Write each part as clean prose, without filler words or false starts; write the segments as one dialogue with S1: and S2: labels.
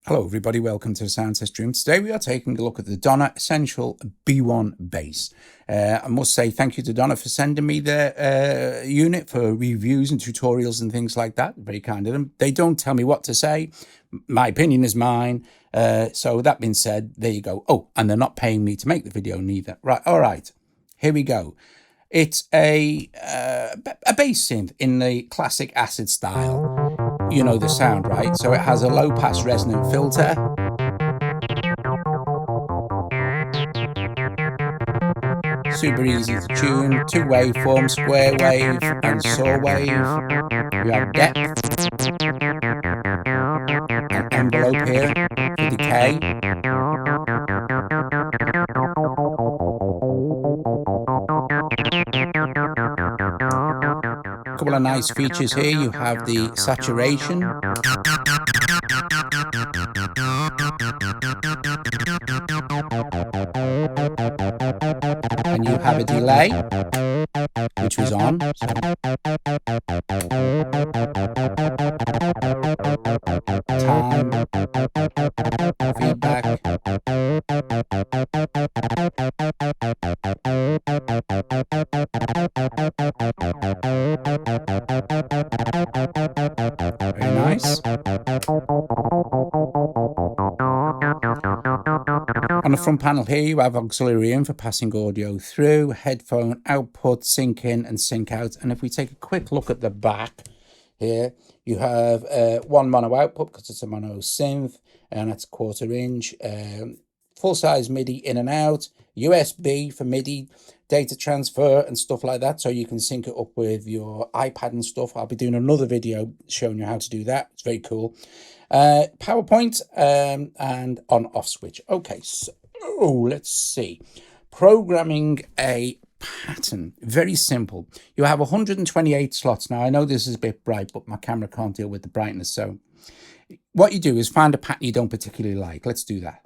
S1: Hello everybody, welcome to the Sound Test Room. Today we are taking a look at the Donner Essential B1 bass. I must say thank you to Donner for sending me the unit for reviews and tutorials and things like that. Very kind of them. They don't tell me what to say. My opinion is mine. So that being said, there you go. Oh, and they're not paying me to make the video neither. Right, all right, here we go. It's a bass synth in the classic acid style. You know the sound, right? So it has a low pass resonant filter. Super easy to tune. Two waveforms, square wave and saw wave. You have depth. An envelope here for decay. A couple of nice features here. You have the saturation. And you have a delay, which was on. Time, feedback. Very nice. On the front panel here, you have auxiliary in for passing audio through, headphone output, sync in and sync out. And if we take a quick look at the back here, you have one mono output because it's a mono synth, and that's 1/4 inch. Full-size MIDI in and out, USB for MIDI, data transfer and stuff like that, so you can sync it up with your iPad and stuff. I'll be doing another video showing you how to do that. It's very cool. PowerPoint and on-off switch. Okay, so let's see. Programming a pattern, very simple. You have 128 slots. Now I know this is a bit bright, but my camera can't deal with the brightness, so what you do is find a pattern you don't particularly like. Let's do that.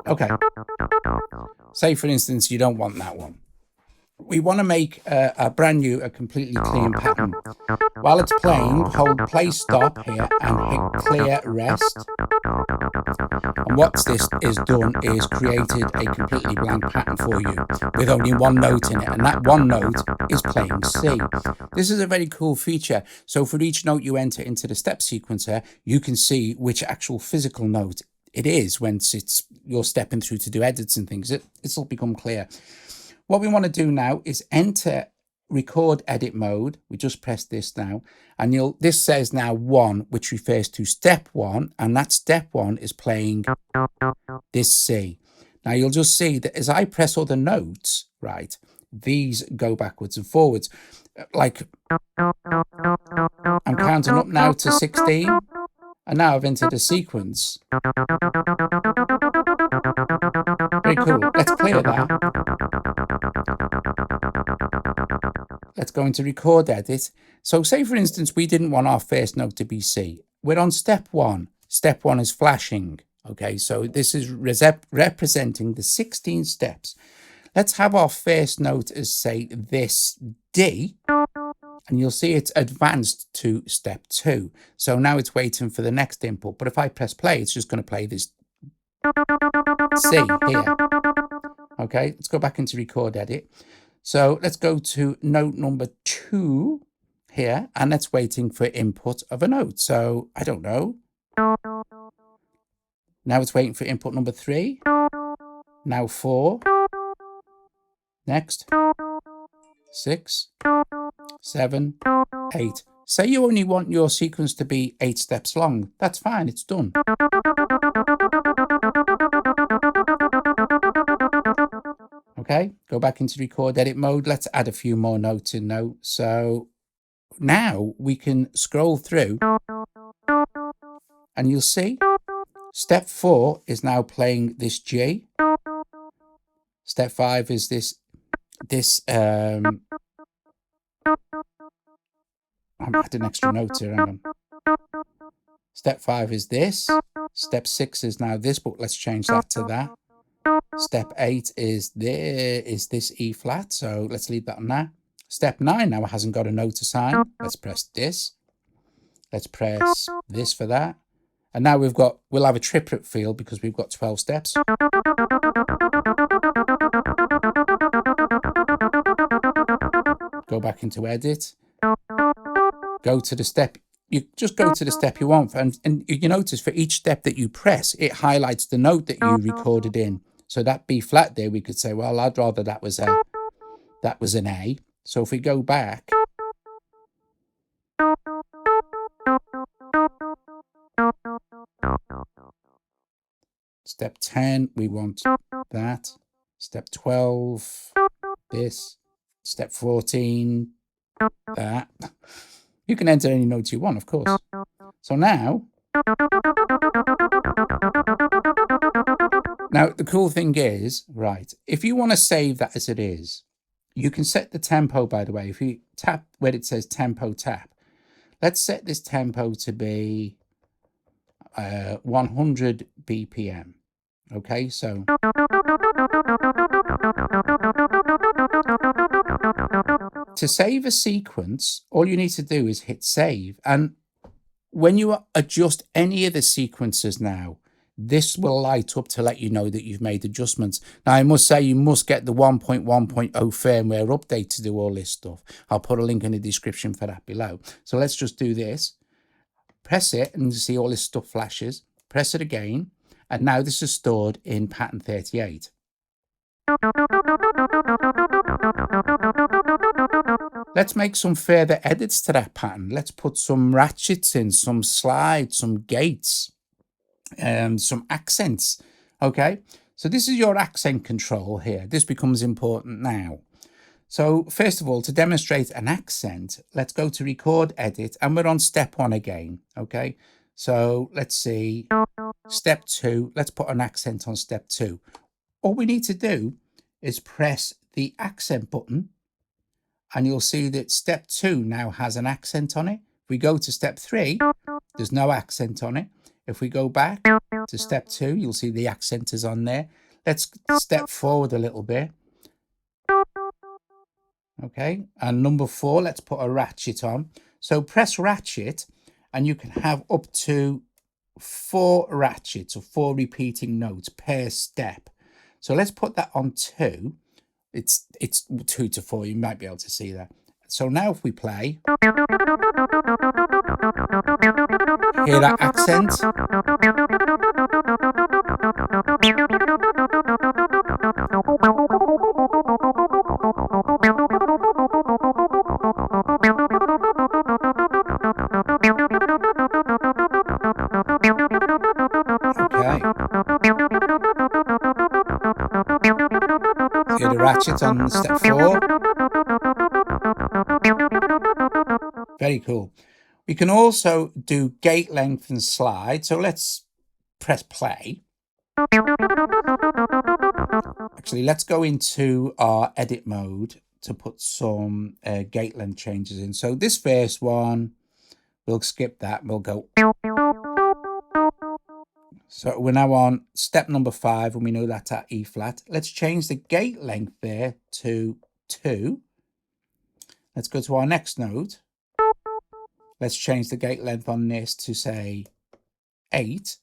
S1: Okay, say for instance you don't want that one. We want to make a brand new, a completely clean pattern. While it's playing, hold play stop here and hit clear rest. And what this is done is created a completely blank pattern for you with only one note in it, and that one note is playing C. This is a very cool feature. So for each note you enter into the step sequencer, you can see which actual physical note it is when you're stepping through to do edits and things. It'll become clear. What we want to do now is enter record edit mode. We just press this now, and this says now 1, which refers to step 1, and that step 1 is playing this C. Now you'll just see that as I press other notes, right, these go backwards and forwards. Like I'm counting up now to 16, and now I've entered a sequence. Very cool. Let's clear that. Let's go into record edit. So say for instance we didn't want our first note to be C. We're on step 1. Step 1 is flashing. Okay, so this is representing the 16 steps. Let's have our first note as, say, this D, and you'll see it's advanced to step 2. So now it's waiting for the next input. But if I press play, it's just going to play this C here. Okay, let's go back into record edit. So let's go to note number 2 here, and that's waiting for input of a note. So I don't know. Now it's waiting for input number 3. Now 4. Next. 6. 7. 8. Say you only want your sequence to be 8 steps long. That's fine, it's done. Okay, go back into record edit mode. Let's add a few more notes in now. So now we can scroll through and you'll see step 4 is now playing this G. Step 5 is this I had an extra note here. Hang on. Step 5 is this. Step 6 is now this, but let's change that to that. Step 8 is this E flat, so let's leave that on there. Step 9 now hasn't got a note assigned. Let's press this. Let's press this for that. And now we'll have a triplet field because we've got 12 steps. Go back into edit. Go to the step. You just go to the step you want. And you notice for each step that you press, it highlights the note that you recorded in. So that B flat there, we could say, well, I'd rather that was an A. So if we go back, step 10, we want that. Step 12, this. Step 14, that. You can enter any notes you want, of course. So now the cool thing is, right, if you want to save that as it is, you can set the tempo, by the way. If you tap where it says tempo tap, let's set this tempo to be 100 BPM. Okay, so to save a sequence, all you need to do is hit save. And when you adjust any of the sequences now, this will light up to let you know that you've made adjustments. Now, I must say you must get the 1.1.0 firmware update to do all this stuff. I'll put a link in the description for that below. So let's just do this. Press it and you see all this stuff flashes. Press it again. And now this is stored in pattern 38. Let's make some further edits to that pattern. Let's put some ratchets in, some slides, some gates, some accents. Okay, so this is your accent control here. This becomes important now. So first of all, to demonstrate an accent, let's go to record edit, and we're on step 1 again. Okay, so let's see, step 2, let's put an accent on step 2. All we need to do is press the accent button, and you'll see that step 2 now has an accent on it. If we go to step 3, there's no accent on it. If we go back to step 2, you'll see the accent is on there. Let's step forward a little bit. Okay, and number 4, let's put a ratchet on. So press ratchet, and you can have up to 4 ratchets or 4 repeating notes per step. So let's put that on 2. It's 2 to 4. You might be able to see that. So now if we play, hear that accent. Okay. Hear the ratchet on step 4. Very cool. We can also do gate length and slide. So let's press play. Actually, let's go into our edit mode to put some gate length changes in. So this first one, we'll skip that. We'll go. So we're now on step number 5, and we know that's at E flat. Let's change the gate length there to 2. Let's go to our next note. Let's change the gate length on this to, say, 8.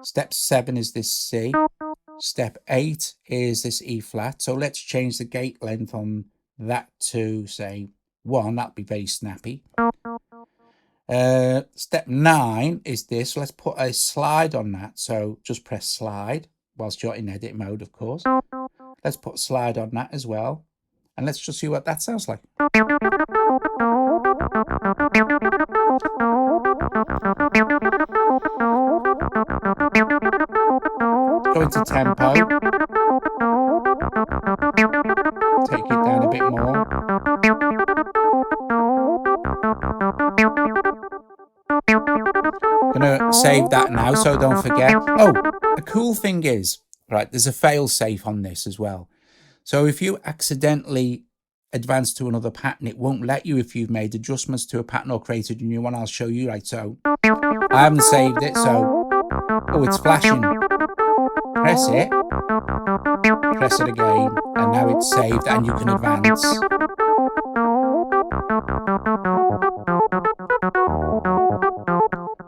S1: Step 7 is this C. Step 8 is this E flat. So let's change the gate length on that to, say, 1. That'll be very snappy. Step 9 is this. So let's put a slide on that. So just press slide whilst you're in edit mode, of course. Let's put slide on that as well. And let's just see what that sounds like. Go into tempo. Take it down a bit more. Gonna save that now, so don't forget. Oh, the cool thing is, right, there's a fail safe on this as well. So if you accidentally advance to another pattern. It won't let you if you've made adjustments to a pattern or created a new one. I'll show you. Right, so I haven't saved it, so it's flashing. Press it again, and now it's saved, and you can advance.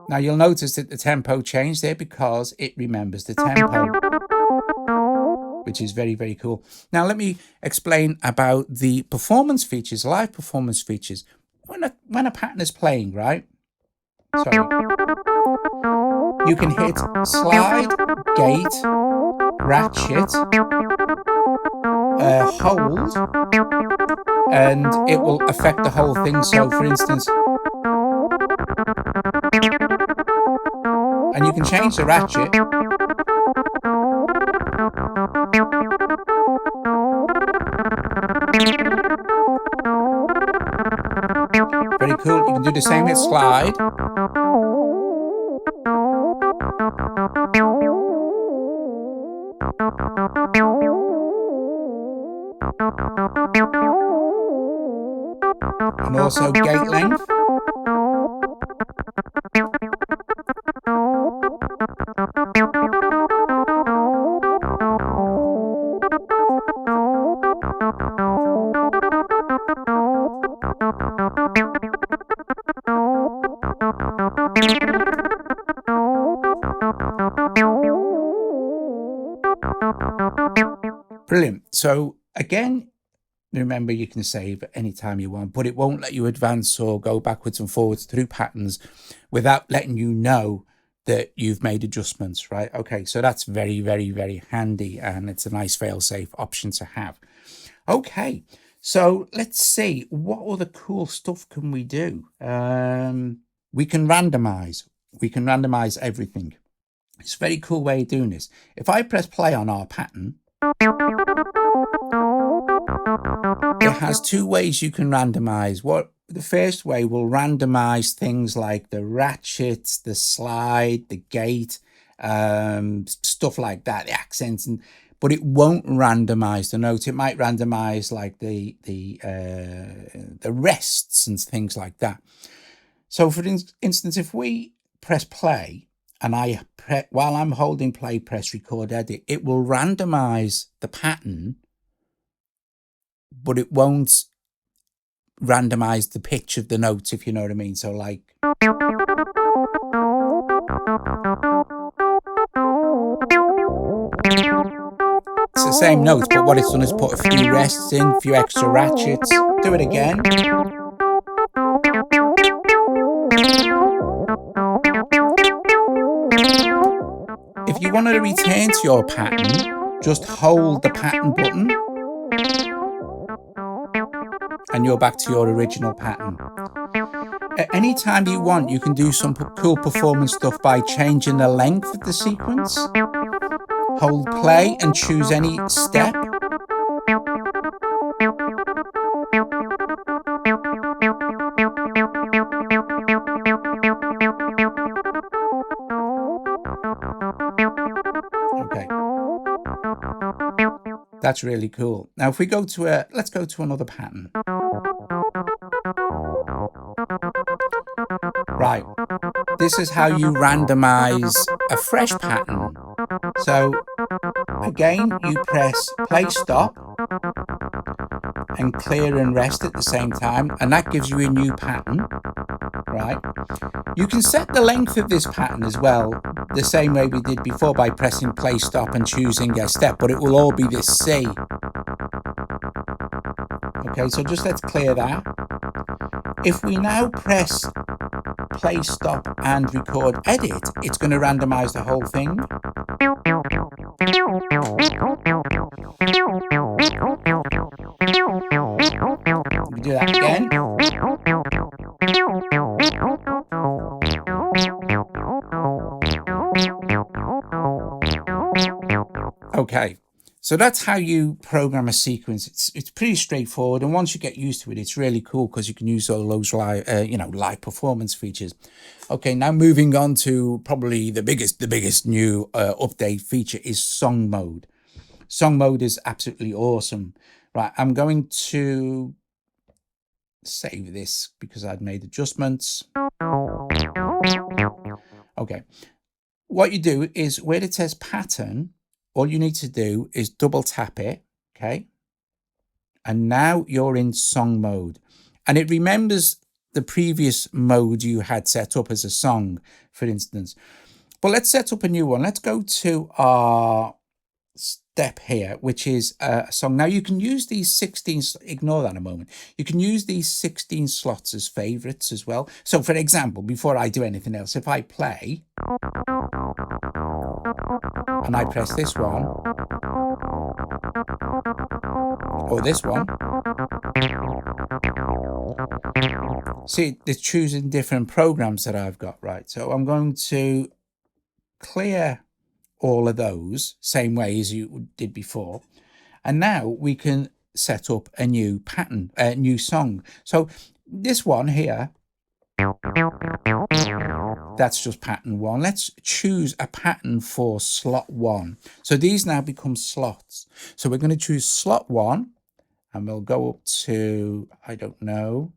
S1: Now you'll notice that the tempo changed there because it remembers the tempo, which is very, very cool. Now let me explain about the performance features, live performance features. When a pattern is playing, right? Sorry. You can hit slide, gate, ratchet, hold, and it will affect the whole thing. So for instance, and you can change the ratchet. Very cool. You can do the same with slide. And also gate length. Brilliant. So again, remember you can save anytime you want, but it won't let you advance or go backwards and forwards through patterns without letting you know that you've made adjustments, right? Okay, so that's very, very, very handy, and it's a nice fail-safe option to have. Okay, so let's see, what other cool stuff can we do? We can randomize. We can randomize everything. It's a very cool way of doing this. If I press play on our pattern, it has two ways you can randomize. The first way will randomize things like the ratchets, the slide, the gate, stuff like that, the accents, but it won't randomize the notes. It might randomize like the rests and things like that. So for instance, if we press play and while I'm holding play, press record edit, it will randomize the pattern, but it won't randomize the pitch of the notes, if you know what I mean. So like, it's the same notes, but what it's done is put a few rests in, a few extra ratchets. Do it again. If you want to return to your pattern, just hold the pattern button and you're back to your original pattern. At any time you want, you can do some cool performance stuff by changing the length of the sequence. Hold play and choose any step. Okay. That's really cool. Now if we go to let's go to another pattern. Right, this is how you randomize a fresh pattern. So again, you press play stop and clear and rest at the same time, and that gives you a new pattern, right? You can set the length of this pattern as well, the same way we did before, by pressing play stop and choosing a step, but it will all be this C. Okay, so just let's clear that. If we now press play stop and record edit, it's going to randomize the whole thing. We do that again. Okay, so that's how you program a sequence. It's pretty straightforward, and once you get used to it, it's really cool because you can use all those live performance features. Okay, now moving on to probably the biggest new update feature is song mode. Song mode is absolutely awesome. Right, I'm going to save this because I'd made adjustments. Okay, what you do is where it says pattern, all you need to do is double tap it, okay? And now you're in song mode. And it remembers the previous mode you had set up as a song, for instance. But let's set up a new one. Let's go to our step here, which is a song. Now you can use these 16, ignore that a moment. You can use these 16 slots as favorites as well. So for example, before I do anything else, if I play and I press this one or this one, see, it's choosing different programs that I've got, right? So I'm going to clear all of those same way as you did before, and now we can set up a new pattern, a new song. So this one here, that's just pattern 1. Let's choose a pattern for slot 1. So these now become slots. So we're going to choose slot 1 and we'll go up to, I don't know,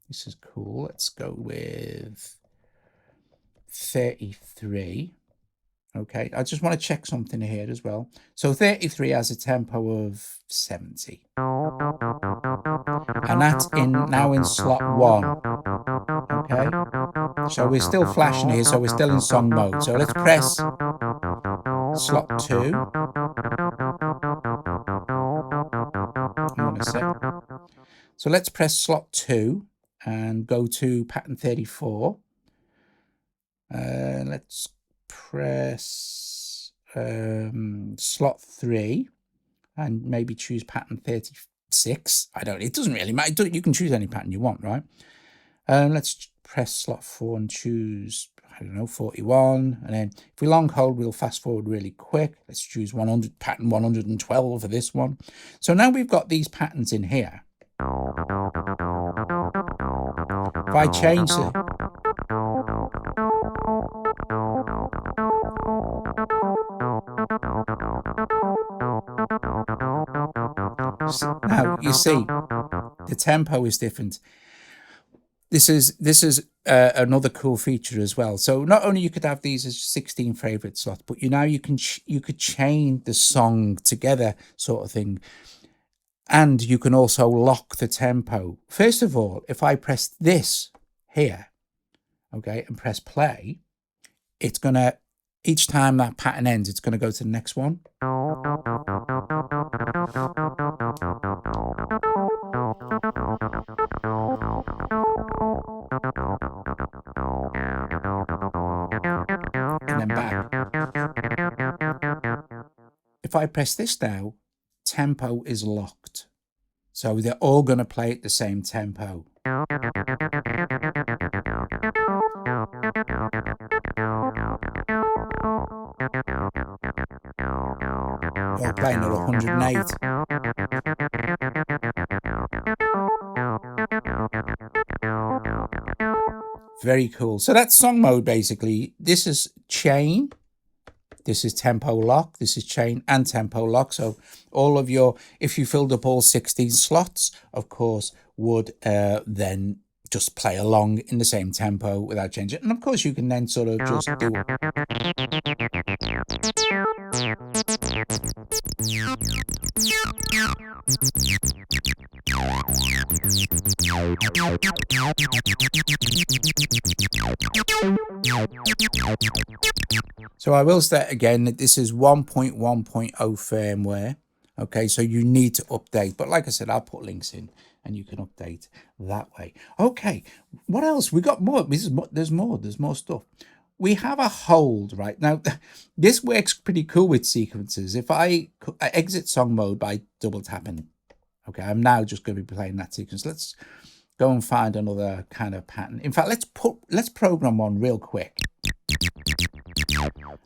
S1: this is cool, let's go with 33. Okay, I just want to check something here as well. So 33 has a tempo of 70. And that's now in slot 1. Okay, so we're still flashing here, so we're still in song mode. So let's press slot 2. Hang on a sec. So let's press slot 2 and go to pattern 34. Let's press slot 3 and maybe choose pattern 36. I don't, it doesn't really matter. You can choose any pattern you want, right? Let's press slot 4 and choose, I don't know, 41. And then if we long hold, we'll fast forward really quick. Let's choose 100, pattern 112 for this one. So now we've got these patterns in here. If I change it, now you see the tempo is different. This is another cool feature as well. So not only you could have these as 16 favorite slots, but you could chain the song together, sort of thing. And you can also lock the tempo. First of all, if I press this here, okay, and press play, it's gonna, each time that pattern ends, it's gonna go to the next one. And then back. If I press this now, tempo is locked. So they're all going to play at the same tempo. We're playing at 108. Very cool. So that's song mode basically. This is chain. This is tempo lock, this is chain and tempo lock. So all of your, if you filled up all 16 slots, of course, would then just play along in the same tempo without changing it. And of course, you can then sort of just do it. So I will state again that this is 1.1.0 firmware. Okay, so you need to update. But like I said, I'll put links in and you can update that way. Okay, what else? We got more. There's more stuff. We have a hold right now. This works pretty cool with sequences. If I exit song mode by double tapping, okay, I'm now just going to be playing that sequence. Let's go and find another kind of pattern. In fact, let's program one real quick.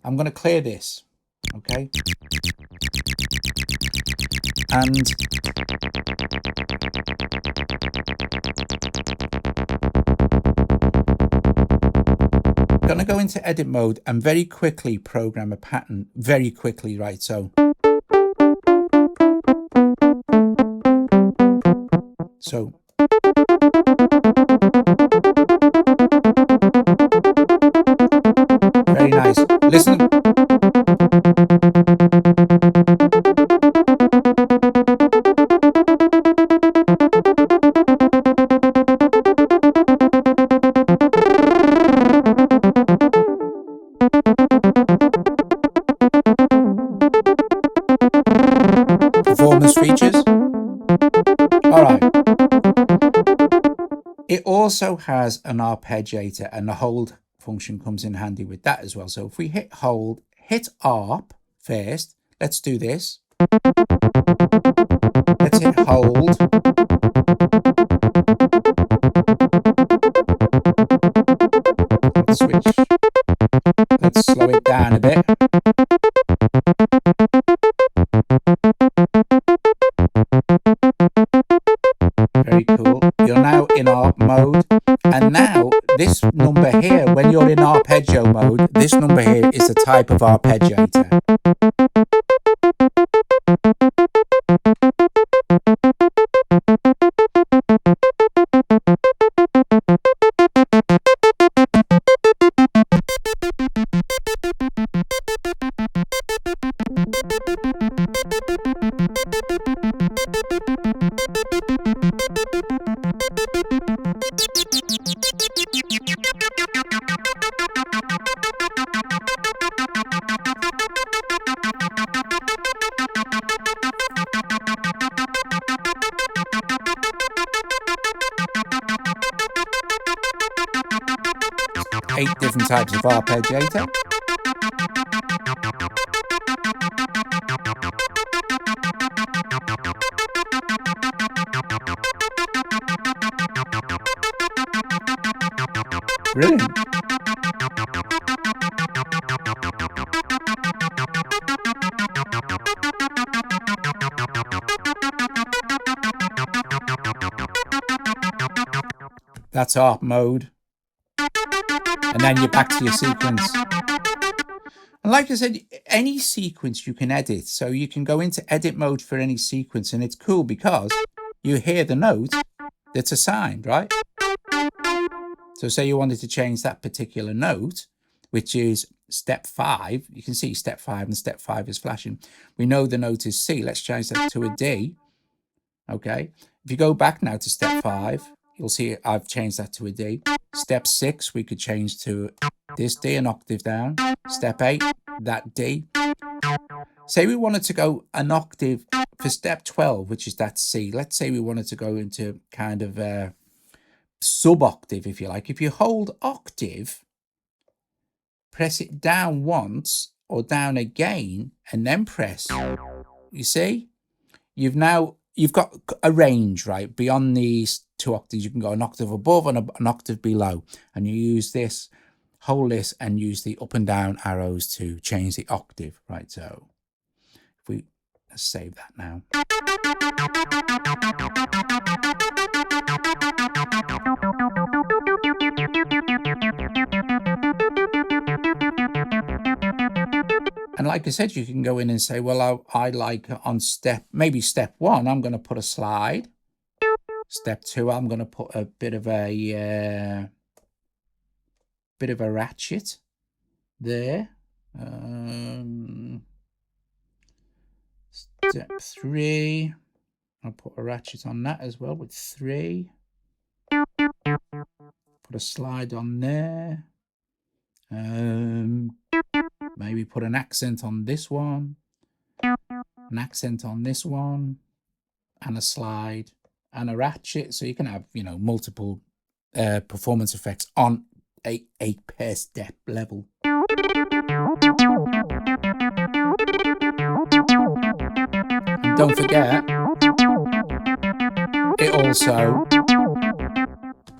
S1: I'm going to clear this, okay? And I'm going to go into edit mode and very quickly program a pattern very quickly, right? So So very nice. Listen. Performance features. All right. It also has an arpeggiator, and the hold function comes in handy with that as well. So if we hit hold, hit ARP first. Let's do this. Let's hit hold. Let's switch. Let's slow it down a bit. Very cool. You're now in ARP mode. And now this number here, when you're in arpeggio mode, this number here is a type of arpeggiator. Eight different types of arpeggiator. Brilliant. That's ARP mode. And then you're back to your sequence. And like I said, any sequence you can edit. So you can go into edit mode for any sequence, and it's cool because you hear the note that's assigned, right? So say you wanted to change that particular note, which is step 5. You can see step 5 and step 5 is flashing. We know the note is C. Let's change that to a D. Okay. If you go back now to step 5, you'll see I've changed that to a D. Step 6, we could change to this D, an octave down. Step 8, that D. Say we wanted to go an octave for step 12, which is that C. Let's say we wanted to go into kind of a sub-octave, if you like. If you hold octave, press it down once or down again, and then press, you see? You've got a range, right? Beyond these 2 octaves, you can go an octave above and an octave below. And you use this, hold this, and use the up and down arrows to change the octave, right? So if we let's save that now. And like I said, you can go in and say, well, I like on maybe step 1, I'm going to put a slide. Step 2, I'm going to put a bit of a ratchet there. Step 3, I'll put a ratchet on that as well with 3. Put a slide on there. Maybe put an accent on this one, an accent on this one, and a slide and a ratchet. So you can have, you know, multiple performance effects on a per step level. And don't forget, it also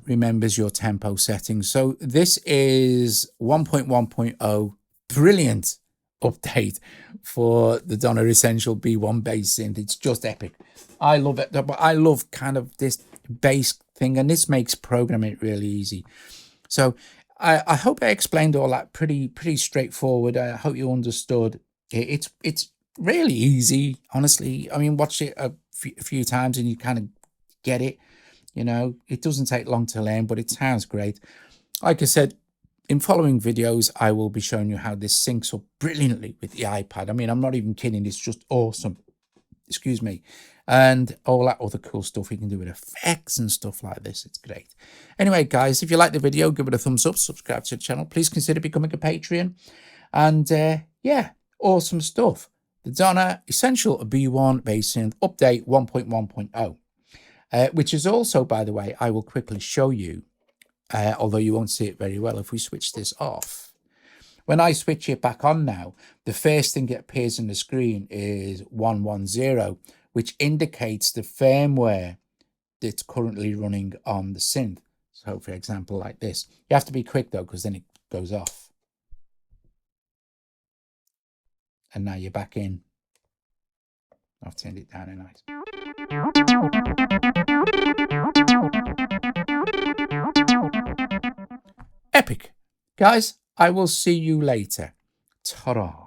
S1: remembers your tempo settings. So this is 1.1.0. Brilliant update for the Donner Essential B1 bass synth. It's just epic. I love it. But I love kind of this bass thing, and this makes programming really easy. So I hope I explained all that pretty straightforward. I hope you understood. It's really easy, honestly. I mean, watch it a few times and you kind of get it. You know, it doesn't take long to learn, but it sounds great. Like I said, in following videos, I will be showing you how this syncs up brilliantly with the iPad. I mean, I'm not even kidding. It's just awesome. Excuse me. And all that other cool stuff you can do with effects and stuff like this. It's great. Anyway, guys, if you like the video, give it a thumbs up, subscribe to the channel. Please consider becoming a Patreon. And yeah, awesome stuff. The Donner Essential B1 Bass Synth Update 1.1.0, which is also, by the way, I will quickly show you, although you won't see it very well if we switch this off. When I switch it back on now, the first thing that appears on the screen is 110, which indicates the firmware that's currently running on the synth. So, for example, like this. You have to be quick, though, because then it goes off. And now you're back in. I've turned it down a nice. Epic. Guys, I will see you later. Ta-ra.